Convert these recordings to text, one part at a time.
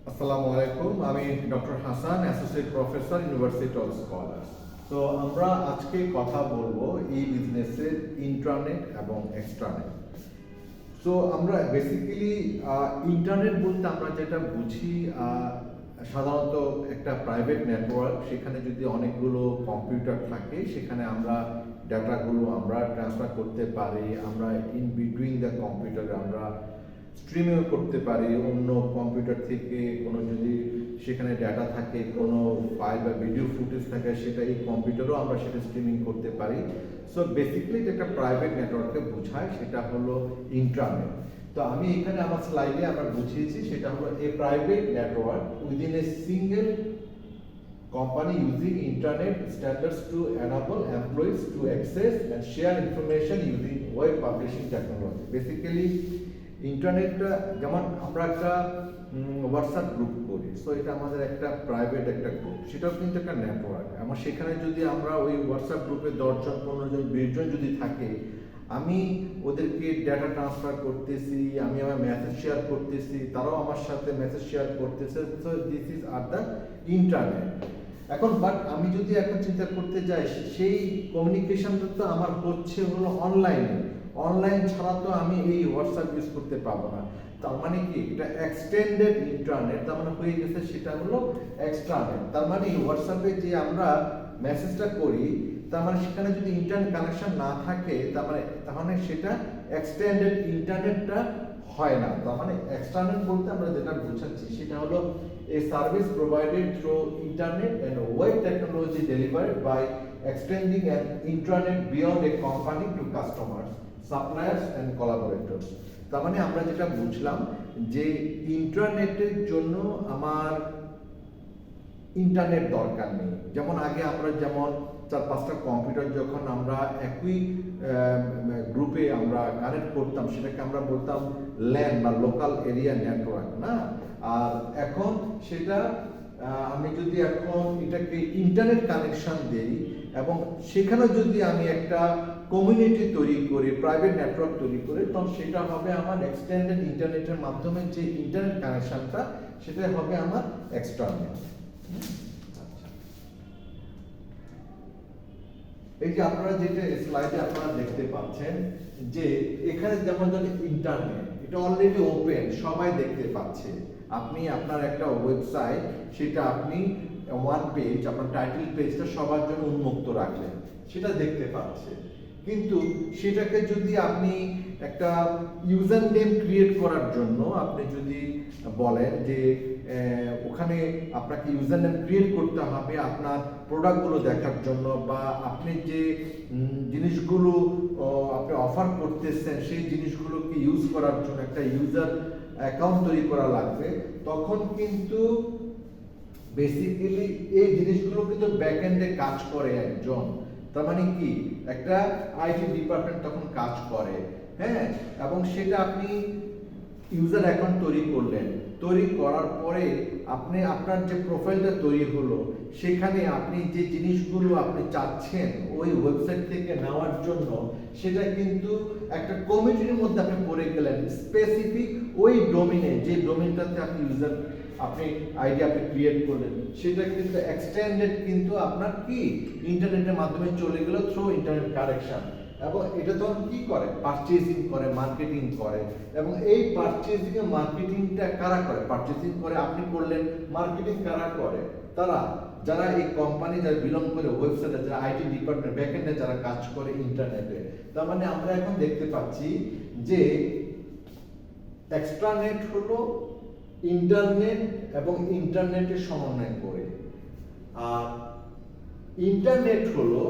আসসালামু আলাইকুম, আমি doctor Hasan, associate professor, university of scholars. তো আমরা আজকে কথা বলবো এই বিজনেসের ইন্ট্রানেট এবং এক্সট্রানেট। সো আমরা বেসিক্যালি ইন্টারনেট বলতে আমরা যেটা বুঝি সাধারণত একটা প্রাইভেট নেটওয়ার্ক, সেখানে যদি অনেকগুলো কম্পিউটার থাকে সেখানে আমরা ডাটাগুলো আমরা ট্রান্সফার করতে পারি, আমরা ইন বিটুইন দ্য কম্পিউটারে আমরা স্ট্রিমিং করতে পারি অন্য কম্পিউটার থেকে। কোনো যদি সেখানে ডাটা থাকে, কোনো ফাইল বা ভিডিও ফুটেজ থাকে, সেটা এই কম্পিউটারও আমরা সেটা স্ট্রিমিং করতে পারি। সো বেসিক্যালি যেটা প্রাইভেট নেটওয়ার্ককে বোঝায় সেটা হলো ইন্টারনেট। তো আমি এখানে আমার স্লাইডে আমরা বুঝিয়েছি সেটা হলো a private network within a single company using internet standards to enable employees to access and share information using web publishing technology. Basically ইন্টারনেটটা যেমন আমরা একটা হোয়াটসঅ্যাপ গ্রুপ করি, সো এটা আমাদের একটা প্রাইভেট একটা গ্রুপ, সেটাও কিন্তু একটা নেটওয়ার্ক। এবং সেখানে যদি আমরা ওই হোয়াটসঅ্যাপ গ্রুপে 10 জন 15 জন 20 জন যদি থাকে, আমি ওদেরকে ডেটা ট্রান্সফার করতেছি, আমি আমার মেসেজ শেয়ার করতেছি, তারাও আমার সাথে মেসেজ শেয়ার করতেছে। So this is are the internet. এখন বাট আমি যদি এখন চিন্তা করতে যাই, সেই কমিউনিকেশনটা তো আমার হচ্ছে হলো অনলাইনে। অনলাইন ছাড়া তো আমি এই হোয়াটসঅ্যাপ ইউজ করতে পারবো না। তার মানে কি, এটা এক্সটেন্ডেড ইন্টারনেট, তার মানে হয়ে গেছে সেটা হলো এক্সট্রানেট। তার মানে হোয়াটসঅ্যাপে যে আমরা মেসেজটা করি, তার মানে সেখানে যদি ইন্টারনেট কানেকশন না থাকে, তাহলে সেটা এক্সটেন্ডেড ইন্টারনেটটা হয় না। তার মানে এক্সটার্নাল বলতে আমরা যেটা বোঝাচ্ছি সেটা হলো a service provided through internet and web technology delivered by extending an intranet beyond a company to customers, suppliers and collaborators. তার মানে আমরা যেটা বুঝলাম যে ইন্টারনেটের জন্য আমার ইন্টারনেট দরকার নেই। যেমন আগে আমরা যেমন 4-5টা কম্পিউটার যখন আমরা একই গ্রুপে আমরা কানেক্ট করতাম, সেটাকে আমরা বলতাম ল্যান বা লোকাল এরিয়া নেটওয়ার্ক না। আর এখন সেটা আমি যদি এখন এটাকে ইন্টারনেট কানেকশন দেই এবং সেখানে যদি আমি একটা কমিউনিটি তৈরি করি, প্রাইভেট নেটওয়ার্ক তৈরি করি, তখন সেটা হবে আমার এক্সটেন্ডেড ইন্টারনেটের মাধ্যমে যে ইন্টারনেট কানেকশনটা, সেটা হবে আমার এক্সটার্নাল। এই যে আপনারা যেটা স্লাইডে আপনারা দেখতে পাচ্ছেন যে এখানে যেমন ইন্টারনেট, এটা অলরেডি ওপেন, সবাই দেখতে পাচ্ছে। আপনি আপনার একটা ওয়েবসাইট, সেটা আপনি ওয়ান পেজ, আপনার টাইটেল পেজটা সবার জন্য উন্মুক্ত রাখলেন, সেটা দেখতে পাচ্ছে। কিন্তু সেটাকে যদি আপনি একটা ইউজার নেম ক্রিয়েট করার জন্য আপনি যদি বলেন যে ওখানে আপনাকে ইউজার নেম ক্রিয়েট করতে হবে আপনার প্রোডাক্টগুলো দেখার জন্য, বা আপনি যে জিনিসগুলো আপনি অফার করতেছেন সেই জিনিসগুলোকে ইউজ করার জন্য একটা ইউজার অ্যাকাউন্ট তৈরি করা লাগবে, তখন কিন্তু বেসিক্যালি এই জিনিসগুলো কিন্তু ব্যাকএন্ডে কাজ করে একজন। তার মানে কি, একটা আইটি ডিপার্টমেন্ট তখন কাজ করে, হ্যাঁ। এবং সেটা আপনি ইউজার অ্যাকাউন্ট তৈরি করলেন, তৈরি করার পরে আপনি আপনার যে প্রোফাইলটা তৈরি হলো, সেখানে আপনি যে জিনিসগুলো আপনি চাচ্ছেন ওই ওয়েবসাইট থেকে নেওয়ার জন্য, সেটা কিন্তু একটা কমিটির মধ্যে আপনি পড়ে গেলেন স্পেসিফিক ওই ডোমেইনে, যে ডোমেইনটাতে আপনি ইউজার আপনি আইডি আপনি ক্রিয়েট করলেন, সেটা কিন্তু এক্সটেন্ডেড কিন্তু আপনার কি ইন্টারনেটের মাধ্যমে চলে গেল থ্রু ইন্টারনেট কানেকশন। এবং এটা তখন কি করে, পারচেজিং করে, মার্কেটিং করে। এবং এই পারচেজিং এর মার্কেটিংটা কারা করে? পারচেজিং করে আপনি করলেন, মার্কেটিং কারা করে? তারা যারা এই কোম্পানি যারা বিলং করে, ওয়েবসাইটে যারা আইটি ডিপার্টমেন্ট ব্যাকএন্ডে যারা কাজ করে ইন্টারনেটে। তার মানে আমরা এখন দেখতে পাচ্ছি যে এক্সট্রানেট হলো ইন্টারনেট এবং ইন্টারনেটের সমন্বয় করে, আর ইন্টারনেট হলো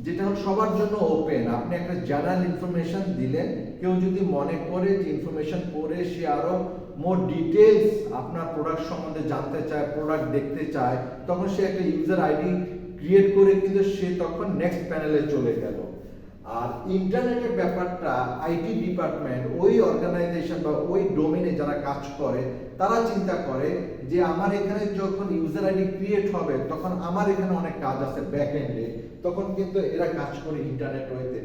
যেটা সবার জন্য ওপেন। আপনি একটা জেনারেল ইনফরমেশন দিলেন, কেউ যদি মনে করে যে ইনফরমেশন পড়ে সে আরো মোর ডিটেইলস আপনার প্রোডাক্ট সম্বন্ধে জানতে চায়, প্রোডাক্ট দেখতে চায়, তখন সে একটা ইউজার আইডি ক্রিয়েট করে কিন্তু সে তখন নেক্সট প্যানেলে চলে গেল। আর ইন্টারনেটের ব্যাপারটা আইটি ডিপার্টমেন্ট, ওই অর্গানাইজেশন বা ওই ডোমেইনে যারা কাজ করে, তারা চিন্তা করে যে আমার এখানে যখন ইউজার আইডি ক্রিয়েট হবে, তখন আমার এখানে অনেক কাজ আছে ব্যাক এন্ডে, তখন কিন্তু এরা কাজ করে ইন্টারনেট ওয়েতে।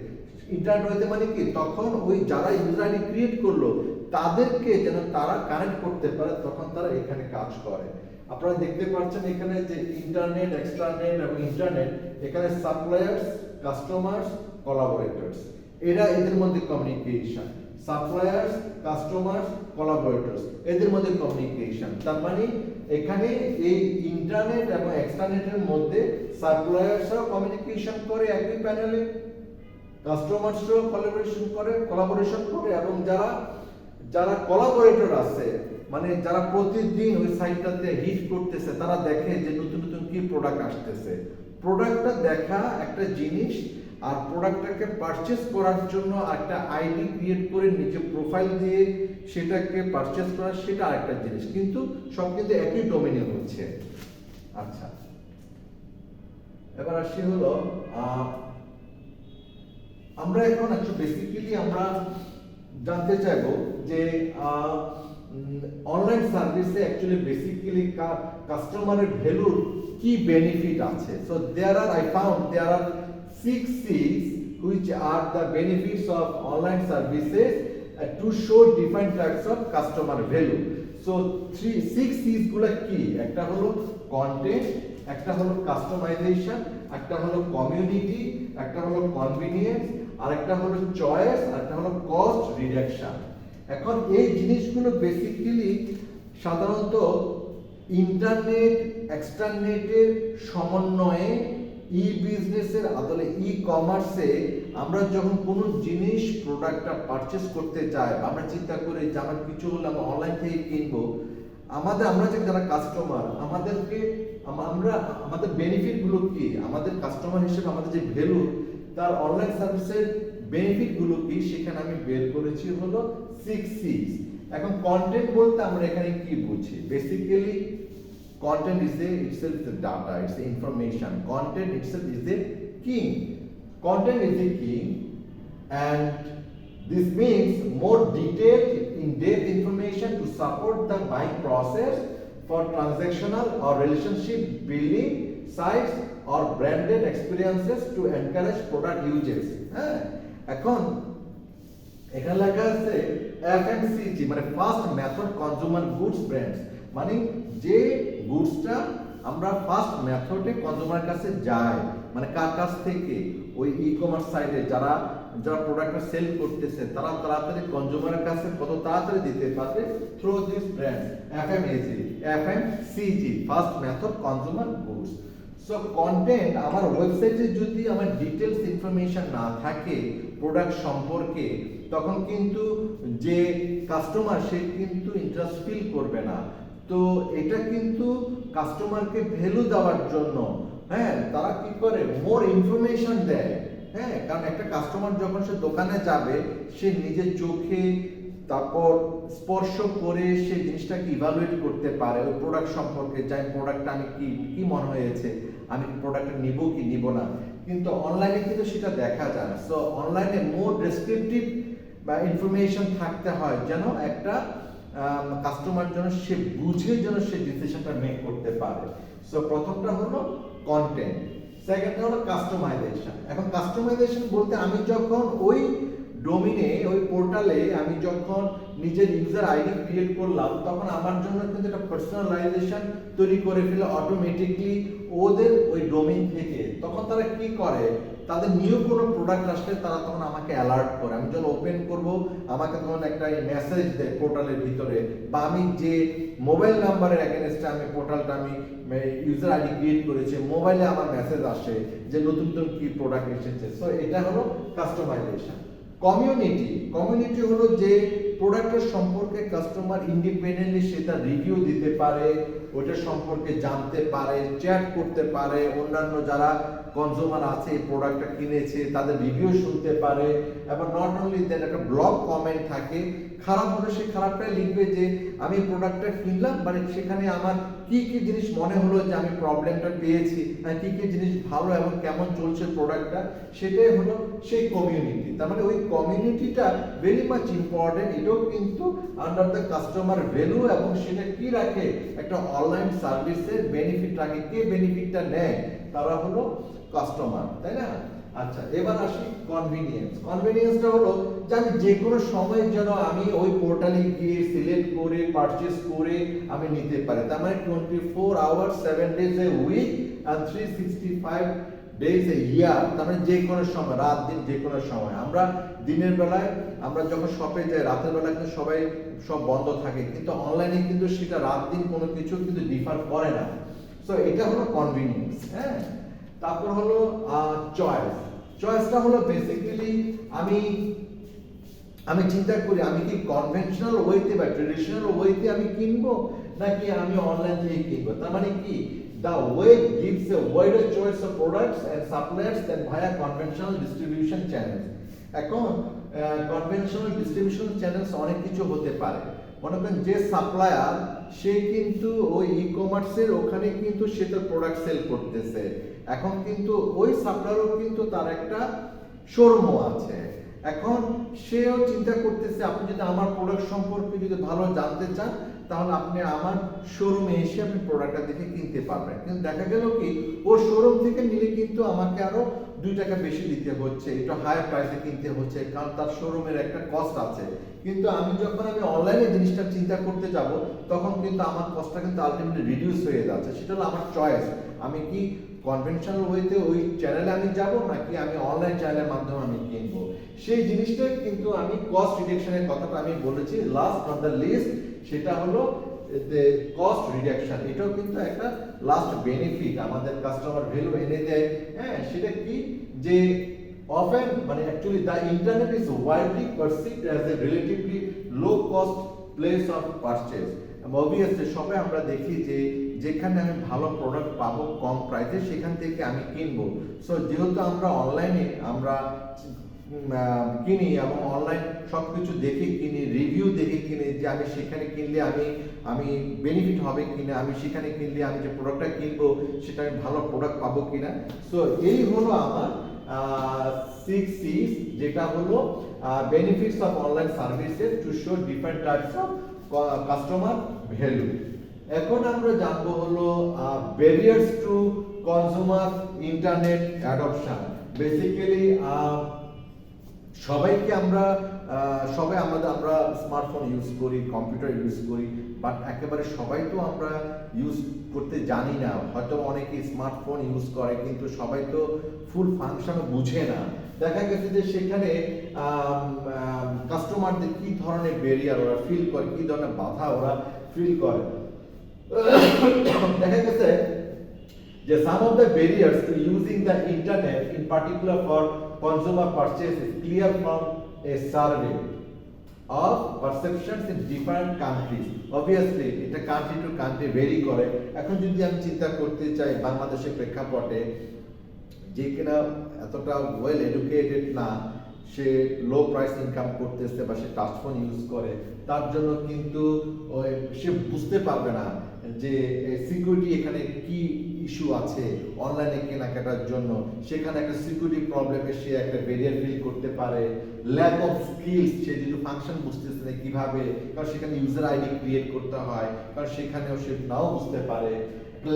ইন্টারনেট ওয়েতে মানে কি, তখন ওই যারা ইউজার আইডি ক্রিয়েট করলো তাদেরকে যেন তারা কানেক্ট করতে পারে, তখন তারা এখানে কাজ করে। আপনারা দেখতে পাচ্ছেন এখানে যে ইন্টারনেট, এক্সট্রানেট এবং ইন্টারনেট, এখানে সাপ্লায়ার্স, কাস্টমার্স, কোলাবোরেটরস, এরা এদের মধ্যে কমিউনিকেশন। সাপ্লায়ার্স, কাস্টমার্স, কোলাবোরেটরস, এদের মধ্যে কমিউনিকেশন। তার মানে এখানে এই ইন্টারনেট এবং এক্সট্রানেটের মধ্যে সাপ্লায়ার্সরাও কমিউনিকেশন করে একই প্যানেলে, কাস্টমার্সরাও কোলাবোরেশন করে এবং যারা কোলাবোরেটর আছে, মানে যারা প্রতিদিন ওই সাইটটাতে হিট করতেছে, তারা দেখে যে নতুন নতুন কি প্রোডাক্ট আসতেছে। প্রোডাক্টটা দেখা একটা জিনিস, আর প্রোডাক্টটাকে পারচেজ করার জন্য একটা আইডি ক্রিয়েট করে নিজে প্রোফাইল দিয়ে সেটাকে পারচেজ করা, সেটা আরেকটা জিনিস, কিন্তু সব কিন্তু একই ডোমেইনে হচ্ছে। আচ্ছা, এবার আসি হলো আমরা এখন বেসিক্যালি আমরা জানতে চাইবো যে অনলাইন সার্ভিসে অ্যাকচুয়ালি বেসিক্যালি কাস্টমারের ভ্যালুর কি বেনিফিট আছে। So I found there are 6 C's which are the benefits of online services to show different types of customer value. So 6 C's গুলো কি? একটা হলো কন্টেন্ট, একটা হলো কাস্টমাইজেশন, একটা হলো কমিউনিটি, একটা হলো কনভিনিয়েন্স, আর একটা হলো চয়েস, আর একটা হলো কস্ট রিডাকশন। এখন এই জিনিসগুলো বেসিক্যালি সাধারণত ইন্টারনেট, এক্সট্রানেটের সমন্বয়ে বিজনেসের আদলে কমার্সে আমরা যখন কোনো জিনিস প্রোডাক্টটা পারচেজ করতে যাই, আমরা চিন্তা করি যে আমার কিছু হলে আমরা অনলাইন থেকে কিনবো, আমরা যে যারা কাস্টমার, আমাদের বেনিফিট গুলো কি, আমাদের কাস্টমার হিসেবে আমাদের যে ভ্যালু, তার অনলাইন সার্ভিসের বেনিফিট গুলো কি, সেখানে আমি বের করেছি হলো 6 C's। এখন কন্টেন্ট বলতে আমরা এখানে কি বুঝি? Basically content itself is the data, it's the information. Content itself is the king. Content is the king, and this means more detailed, in-depth information to support the buying process for transactional or relationship building sites or branded experiences to encourage product users. এখন এখানে লেখা আছে FMCG, মানে first method consumer goods brands, মানে যে গুডসটা আমরা first মেথডে consumer কাছে যায়, মানে কার কাছ থেকে? ওই কমার্স সাইটে যারা প্রোডাক্টটা সেল করতেছে, তারা তাড়াতাড়ি কনজিউমারের কাছে কত তাড়াতাড়ি দিতে পারবে, through this brand FMCG, first method consumer goods. So content, আমার ওয়েবসাইটে যদি আমার ডিটেইলস ইনফরমেশন না থাকে প্রোডাক্ট সম্পর্কে, তখন কিন্তু যে কাস্টমার সে কিন্তু ইন্টারেস্ট ফিল করবে না। তো এটা কিন্তু কাস্টমারকে ভ্যালু দেওয়ার জন্য তারা কি করে, মোর ইনফরমেশন দেয়। কারণ একটা কাস্টমার যখন সে দোকানে যাবে, সে নিজের চোখে তারপর স্পর্শ করে সে জিনিসটাকে ইভালুয়েট করতে পারে ওই প্রোডাক্ট সম্পর্কে, যাই প্রোডাক্টটা আমি কি মনে হয়েছে, আমি প্রোডাক্টটা নিব কি নিব না। কিন্তু অনলাইনে কিন্তু সেটা দেখা যায় না। সো অনলাইনে মোর ডেসক্রিপটিভ বা ইনফরমেশন থাকতে হয়, যেন একটা কাস্টমার যেন সে বুঝে যেন সে ডিসিশনটা মেক করতে পারে। সো প্রথমটা হলো কন্টেন্ট, সেকেন্ডটা হলো কাস্টমাইজেশন। এখন কাস্টমাইজেশন বলতে আমি যখন ওই ডোমিনে, ওই পোর্টালে আমি যখন নিজের ইউজার আইডি ক্রিয়েট করলাম, তখন আমার জন্য কিন্তু একটা পার্সোনালাইজেশন তৈরি করে ফেলে অটোমেটিকলি ওদের ওই ডোমেইন থেকে। তখন তারা কি করে, তাদের নিউ কোনো প্রোডাক্ট আসলে তারা তখন আমাকে অ্যালার্ট করে। আমি যখন ওপেন করব, আমাকে তখন একটা মেসেজ দেয় পোর্টালের ভিতরে, বা আমি যে মোবাইল নাম্বারের এগেইনস্টে আমি পোর্টালটা আমি ইউজার আইডি ক্রিয়েট করেছি, মোবাইলে আমার মেসেজ আসে যে নতুন নতুন কি প্রোডাক্ট এসেছে। সো এটা হলো কাস্টমাইজেশন। কমিউনিটি হলো যে প্রোডাক্টের সম্পর্কে কাস্টমার ইন্ডিপেন্ডেন্টলি সেটা রিভিউ দিতে পারে, ওটা সম্পর্কে জানতে পারে, চ্যাট করতে পারে, অন্যান্য যারা কনজিউমার আছে এই প্রোডাক্টটা কিনেছে তাদের রিভিউ শুনতে পারে, এবং নট অনলি দ্যাট একটা ব্লগ কমেন্ট থাকে। খারাপ হলে সে খারাপটাই লিখবে যে আমি প্রোডাক্টটা কিনলাম, বাট সেখানে আমার কি কি জিনিস মনে হলো যে আমি প্রবলেমটা পেয়েছি, কি কি জিনিস ভালো এবং কেমন চলছে প্রোডাক্টটা, সেটাই হলো সেই কমিউনিটি। তার মানে ওই কমিউনিটিটা ভেরি মাচ ইম্পর্টেন্ট। এটাও কিন্তু আন্ডার দ্য কাস্টমার ভ্যালু, এবং সেটা কি রাখে, একটা অনলাইন সার্ভিসের বেনিফিট রাখে। কে বেনিফিটটা নেয়? তারা হলো কাস্টমার, তাই না? আচ্ছা, এবার আসি কনভিনিয়েন্স। কনভিনিয়েন্সটা হলো যে আমি যে কোনো সময় যেন আমি ওই পোর্টালে গিয়ে সিলেক্ট করে পারচেজ করে আমি নিতে পারি। তার মানে 24 hours 7 days a week and 365 days a year. তার মানে যে কোনো সময়, রাত দিন যে কোনো সময়। আমরা দিনের বেলায় আমরা যখন শপে যাই, রাতের বেলা কিন্তু সবাই সব বন্ধ থাকে, কিন্তু অনলাইনে কিন্তু সেটা রাত দিন কোনো কিছু কিন্তু ডিফার করে না। সো এটা হলো কনভিনিয়েন্স। হ্যাঁ, তারপর হলো চয়েস। চয়েসটা হলো বেসিক্যালি আমি চিন্তা করি আমি কি কনভেনশনাল ওয়েতে বা ট্রেডিশনাল ওয়েতে আমি কিনবো নাকি আমি অনলাইন থেকে কিনবো। তার মানে কি, the web gives a wider choice of products and suppliers than via conventional distribution channels. এখন কনভেনশনাল ডিস্ট্রিবিউশন চ্যানেলস অনেক কিছু হতে পারে। মনে করেন যে সাপ্লায়ার সে কিন্তু ওই ই-কমার্সের ওখানে কিন্তু সে তার প্রোডাক্ট সেল করতেছে। এখন কিন্তু ওই সাপ্লায়ারও কিন্তু তার একটা শোরুমও আছে। এখন সেও চিন্তা করতেছে আপনি যদি আমার প্রোডাক্ট সম্পর্কে যদি ভালো জানতে চান তাহলে আপনি আমার শোরুমে এসে আপনি প্রোডাক্টটা দেখে কিনতে পারবেন। কিন্তু দেখা গেল কি ওর শোরুম থেকে নিলে কিন্তু আমাকে আরো 2 টাকা বেশি দিতে হচ্ছে, একটু হায়ার প্রাইসে কিনতে হচ্ছে, কারণ তার শোরুমের একটা কস্ট আছে। কিন্তু আমি যখন অনলাইনে জিনিসটা চিন্তা করতে যাব তখন কিন্তু আমার কস্টটা কিন্তু আলটিমেটলি রিডিউস হয়ে যাচ্ছে। সেটা হলো আমার চয়েস। আমি কি কনভেনশনাল ওয়েতে ওই চ্যানেলে আমি যাব নাকি আমি অনলাইন চ্যানেলের মাধ্যমে আমি কিনবো। সেই জিনিসটা কিন্তু আমি কস্ট রিডাকশনের কথাটা আমি বলেছি লাস্ট নট দ্য লিস্ট, সেটা হলো কস্ট রিডাকশন। এটাও কিন্তু একটা লাস্ট বেনিফিট আমাদের কাস্টমার ভ্যালু এনে দেয়। হ্যাঁ, সেটা কি যে often মানে actually the internet is widely perceived as a relatively low cost place of purchase. Obviously সবাই আমরা দেখি যে যেখানে আমি ভালো প্রোডাক্ট পাবো কম প্রাইসে সেখান থেকে আমি কিনবো। সো যেহেতু আমরা অনলাইনে আমরা কিনি এবং অনলাইন সবকিছু দেখে কিনি, রিভিউ দেখে কিনি যে আমি সেখানে কিনলে আমি বেনিফিট হবে কিনা, আমি সেখানে কিনলে আমি যে প্রোডাক্টটা কিনবো সেটা আমি ভালো প্রোডাক্ট পাবো কিনা। সো এই হলো আমার 6 C's, যেটা হলো benefits of online services to show different types of customer value. এখন আমরা জানবো হলো barriers two consumer internet adoption. Basically সবাই আমরা স্মার্টফোন ইউজ করি, কম্পিউটার ইউজ করি, বাট একেবারে সবাই তো আমরা ইউজ করতে জানি না। হয়তো অনেকে স্মার্টফোন ইউজ করে কিন্তু সবাই তো ফুল ফাংশন বুঝে না। দেখা গেছে যে সেখানে কাস্টমারদের কি ধরনের ব্যারিয়ার ওরা ফিল করে, কি ধরনের বাধা ওরা ফিল করে। দেখা গেছে যে some of the barriers to using the internet in particular for consumer purchase is clear from a survey of perceptions in different countries. Obviously এটা কান্ট্রি টু কান্ট্রি ভেরি করে। এখন যদি আমি চিন্তা করতে চাই বাংলাদেশের প্রেক্ষাপটে, যে কিনা এতটা ওয়েল এডুকেটেড না, সে লো প্রাইস ইনকাম করতেছে বা সে টাচ ফোন ইউজ করে, তার জন্য কিন্তু সে বুঝতে পারবে না যে সিকিউরিটি এখানে কি ইস্যু আছে অনলাইনে কেনাকাটার জন্য। সেখানে একটা সিকিউরিটি প্রবলেমে সে একটা ব্যারিয়ার ফিল করতে পারে। ল্যাক অফ স্কিলস, সে যদি ফাংশন বুঝতেছে না কিভাবে, কারণ সেখানে ইউজার আইডি ক্রিয়েট করতে হয়, কারণ সেখানেও সে নাও বুঝতে পারে।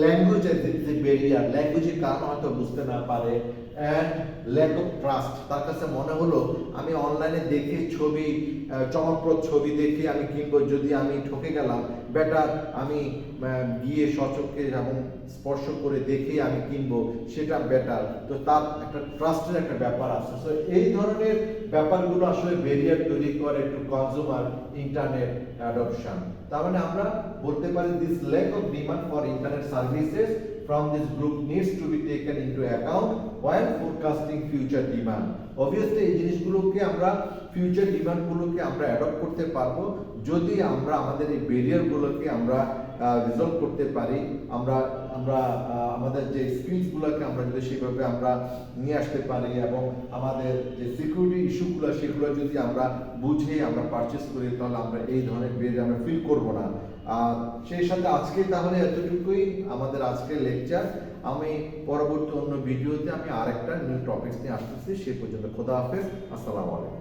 ল্যাঙ্গুয়েজের যে ব্যারিয়ার, ল্যাঙ্গুয়েজের কারণ হয়তো বুঝতে না পারে। অ্যান্ড ল্যাক অফ ট্রাস্ট, তার কাছে মনে হলো আমি অনলাইনে দেখে চমকপ্রদ ছবি দেখে আমি কিনবো, যদি আমি ঠকে গেলাম বেটার আমি গিয়ে সচক্ষে এবং স্পর্শ করে দেখে আমি কিনবো, সেটা বেটার। তো তার একটা ট্রাস্টের একটা ব্যাপার আছে। সো এই ধরনের ব্যাপারগুলো আসলে ব্যারিয়ার তৈরি করে টু কনজিউমার ইন্টারনেট অ্যাডপশন। তার মানে আমরা বলতে পারি this lack of demand for internet services from this group needs to be taken into account while forecasting future demand. Obviously এই জিনিসগুলোকে আমরা ফিউচার ডিমান্ডগুলোকে আমরা অ্যাডপ্ট করতে পারবো যদি আমরা আমাদের এই ব্যারিয়ারগুলোকে আমরা রিজলভ করতে পারি। আমরা আমাদের যে স্কিলসগুলোকে আমরা যদি সেভাবে আমরা নিয়ে আসতে পারি এবং আমাদের যে সিকিউরিটি ইস্যুগুলো সেগুলো যদি আমরা বুঝে আমরা পারচেস করি, তাহলে আমরা এই ধরনের ব্যারিয়ার আমরা ফিল করবো না। আর সেই সাথে আজকে তাহলে এতটুকুই আমাদের আজকের লেকচার। আমি পরবর্তী অন্য ভিডিওতে আমি আরেকটা নিউ টপিকস নিয়ে আসতেছি। সে পর্যন্ত খোদা হাফেজ, আসসালামু আলাইকুম।